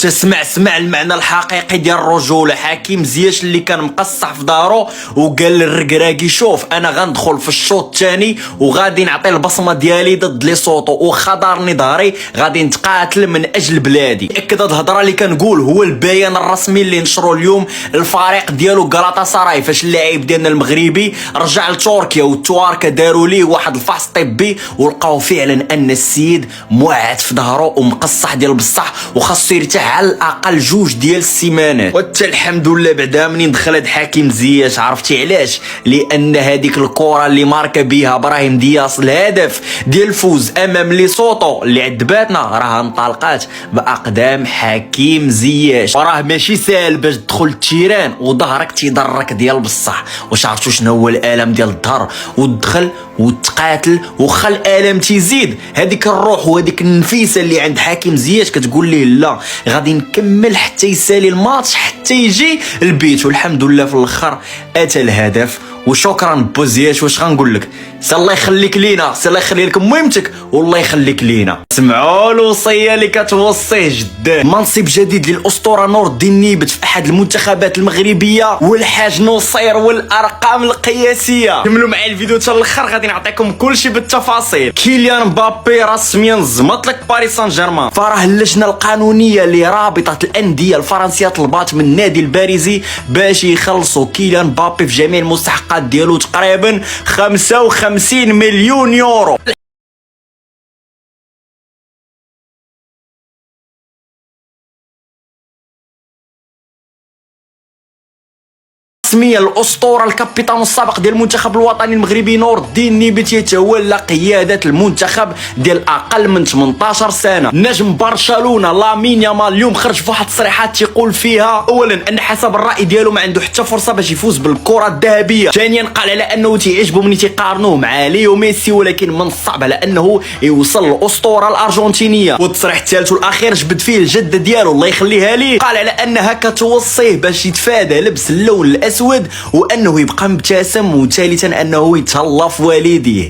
وتسمع المعنى الحقيقي ديال الرجوله. حكيم زياش اللي كان مقصح في دارو وقال للركراكي شوف انا غندخل في الشوط الثاني وغادي نعطي البصمه ديالي ضد لي صوتو، وخا دارني ظهري غادي نتقاتل من اجل بلادي. اكد هاد الهضره اللي كنقول هو البيان الرسمي اللي نشروا اليوم الفريق ديالو غالاتا سراي، فاش اللاعب ديالنا المغربي رجع لتركيا والتواركه داروا ليه واحد الفحص طبي ولقاو فعلا ان السيد موعد في ظهره ومقصح ديال بصح وخاصو يرتاح على الاقل 2 ديال السيمانات. وحتى الحمد لله بعدا منين دخل هاد حكيم زياش. عرفتي علاش؟ لان هذيك الكره اللي ماركه بها ابراهيم دياس الهدف ديال الفوز امام لي صوتو اللي عذباتنا راه انطلقات باقدام حكيم زياش. وراه ماشي سهل باش تدخل التيران وظهرك تيضرك ديال بصح. واش عرفتوا شنو هو الالم ديال الظهر؟ وتدخل وتقاتل وخا الالم تيزيد. هذيك الروح وهذيك النفيسه اللي عند حكيم زياش كتقول ليه لا غادي نكمل حتى يسالي الماتش حتى يجي البيت. والحمد لله في الاخر اتى الهدف. وشكرا بوزياش. واش غنقول لك؟ سي الله يخليك لينا، سي الله يخلي لك مهمتك والله يخليك لينا. سمعوا الوصيه اللي كتوصيه جداه. منصب جديد للاسطوره نور الدين نيبت في احد المنتخبات المغربيه والحاج نصير والارقام القياسيه. كملوا معايا الفيديو حتى الاخر غادي نعطيكم كلشي بالتفاصيل. كيليان مبابي رسميا زمط لك باريس سان جيرمان. فراه اللجنه القانونيه لرابطه الانديه الفرنسيه طلبات من النادي الباريزي باش يخلصوا كيليان مبابي في جميع المستحقات ديالو تقريبا 55 مليون يورو. رسميا الاسطوره الكابيتان السابق ديال المنتخب الوطني المغربي نور الدين نيبت يتولى قياده المنتخب ديال اقل من 18 سنه. نجم برشلونه لامين يامال اليوم خرج في واحد التصريحات تيقول فيها اولا ان حسب الراي ديالو ما عنده حتى فرصه باش يفوز بالكره الذهبيه. ثانيا قال على انه تيعجبو ملي تيقارنوه مع ليو ميسي ولكن من الصعب على انه يوصل الاسطوره الارجنتينيه. والتصريح الثالث والاخير جبد فيه الجده ديالو الله يخليها ليه، قال على انها كتوصيه باش يتفادى لبس اللون الاسود وانه يبقى مبتسم وثالثا انه يتهلا في والديه.